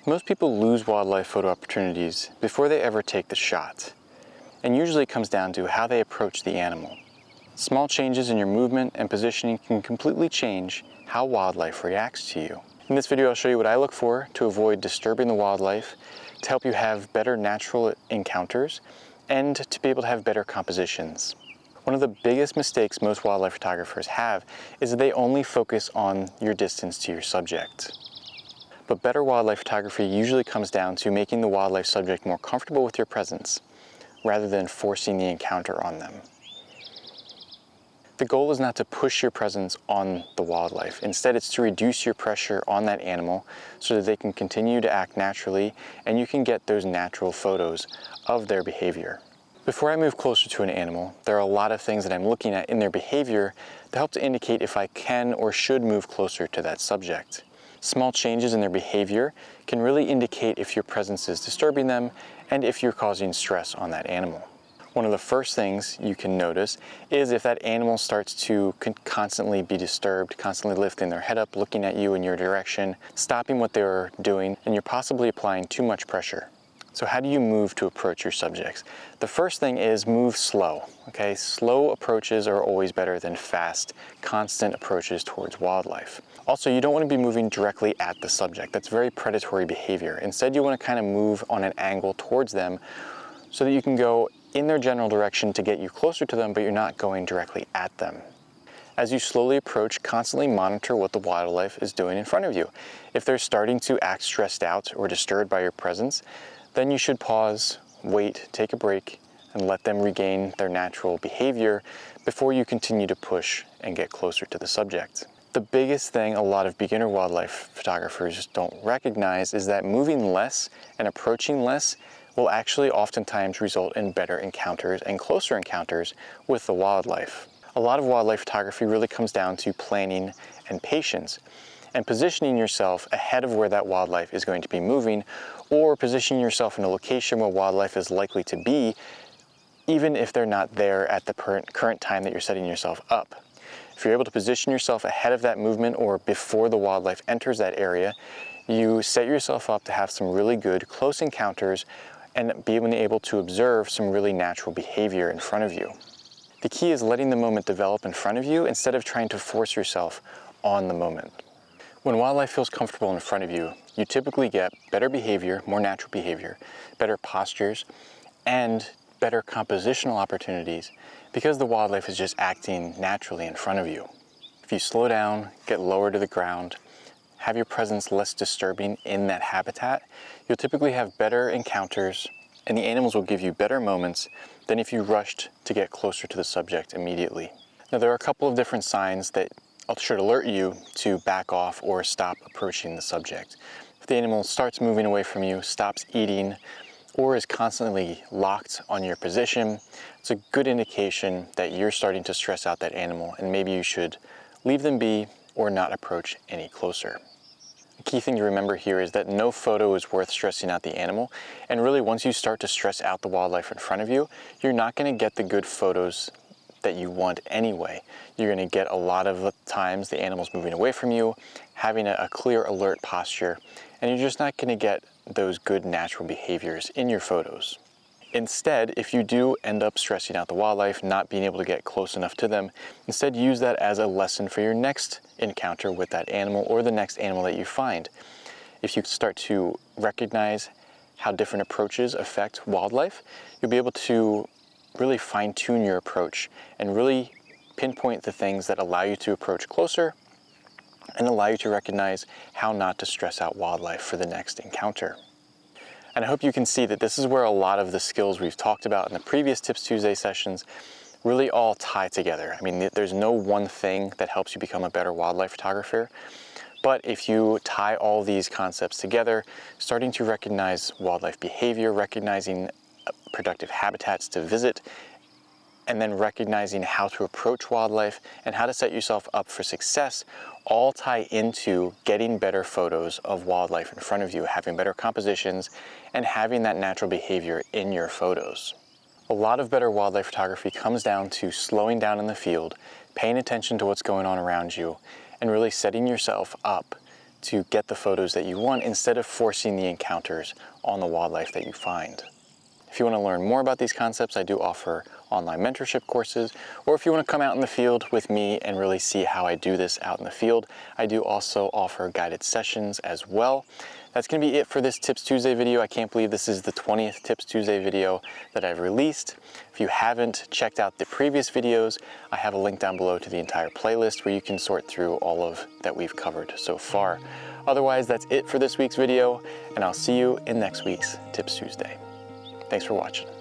Most people lose wildlife photo opportunities before they ever take the shot, and usually it comes down to how they approach the animal. Small changes in your movement and positioning can completely change how wildlife reacts to you. In this video, I'll show you what I look for to avoid disturbing the wildlife, to help you have better natural encounters, and to be able to have better compositions. One of the biggest mistakes most wildlife photographers have is that they only focus on your distance to your subject. But better wildlife photography usually comes down to making the wildlife subject more comfortable with your presence, rather than forcing the encounter on them. The goal is not to push your presence on the wildlife. Instead, it's to reduce your pressure on that animal so that they can continue to act naturally and you can get those natural photos of their behavior. Before I move closer to an animal, there are a lot of things that I'm looking at in their behavior that help to indicate if I can or should move closer to that subject. Small changes in their behavior can really indicate if your presence is disturbing them and if you're causing stress on that animal. One of the first things you can notice is if that animal starts to constantly be disturbed, constantly lifting their head up, looking at you in your direction, stopping what they're doing, and you're possibly applying too much pressure. So how do you move to approach your subjects? The first thing is move slow, okay? Slow approaches are always better than fast, constant approaches towards wildlife. Also, you don't want to be moving directly at the subject. That's very predatory behavior. Instead, you want to kind of move on an angle towards them so that you can go in their general direction to get you closer to them, but you're not going directly at them. As you slowly approach, constantly monitor what the wildlife is doing in front of you. If they're starting to act stressed out or disturbed by your presence, then you should pause, wait, take a break, and let them regain their natural behavior before you continue to push and get closer to the subject. The biggest thing a lot of beginner wildlife photographers don't recognize is that moving less and approaching less will actually oftentimes result in better encounters and closer encounters with the wildlife. A lot of wildlife photography really comes down to planning and patience, and positioning yourself ahead of where that wildlife is going to be moving, or positioning yourself in a location where wildlife is likely to be, even if they're not there at the current time that you're setting yourself up. If you're able to position yourself ahead of that movement or before the wildlife enters that area, you set yourself up to have some really good close encounters and being able to observe some really natural behavior in front of you. The key is letting the moment develop in front of you instead of trying to force yourself on the moment. When wildlife feels comfortable in front of you, you typically get better behavior, more natural behavior, better postures, and better compositional opportunities because the wildlife is just acting naturally in front of you. If you slow down, get lower to the ground, have your presence less disturbing in that habitat, you'll typically have better encounters and the animals will give you better moments than if you rushed to get closer to the subject immediately. Now, there are a couple of different signs that should alert you to back off or stop approaching the subject. If the animal starts moving away from you, stops eating, or is constantly locked on your position, it's a good indication that you're starting to stress out that animal and maybe you should leave them be or not approach any closer. The key thing to remember here is that no photo is worth stressing out the animal, and really once you start to stress out the wildlife in front of you, you're not going to get the good photos that you want anyway. You're going to get a lot of times the animal's moving away from you, having a clear alert posture, and you're just not going to get those good natural behaviors in your photos. Instead, if you do end up stressing out the wildlife, not being able to get close enough to them, instead use that as a lesson for your next encounter with that animal or the next animal that you find. If you start to recognize how different approaches affect wildlife, you'll be able to really fine-tune your approach and really pinpoint the things that allow you to approach closer and allow you to recognize how not to stress out wildlife for the next encounter. And I hope you can see that this is where a lot of the skills we've talked about in the previous Tips Tuesday sessions really all tie together. I mean, there's no one thing that helps you become a better wildlife photographer, but if you tie all these concepts together, starting to recognize wildlife behavior, recognizing productive habitats to visit, and then recognizing how to approach wildlife and how to set yourself up for success all tie into getting better photos of wildlife in front of you, having better compositions, and having that natural behavior in your photos. A lot of better wildlife photography comes down to slowing down in the field, paying attention to what's going on around you, and really setting yourself up to get the photos that you want instead of forcing the encounters on the wildlife that you find. If you want to learn more about these concepts, I do offer online mentorship courses, or if you want to come out in the field with me and really see how I do this out in the field, I do also offer guided sessions as well. That's going to be it for this Tips Tuesday video. I can't believe this is the 20th Tips Tuesday video that I've released. If you haven't checked out the previous videos, I have a link down below to the entire playlist where you can sort through all of that we've covered so far. Otherwise, that's it for this week's video, and I'll see you in next week's Tips Tuesday. Thanks for watching.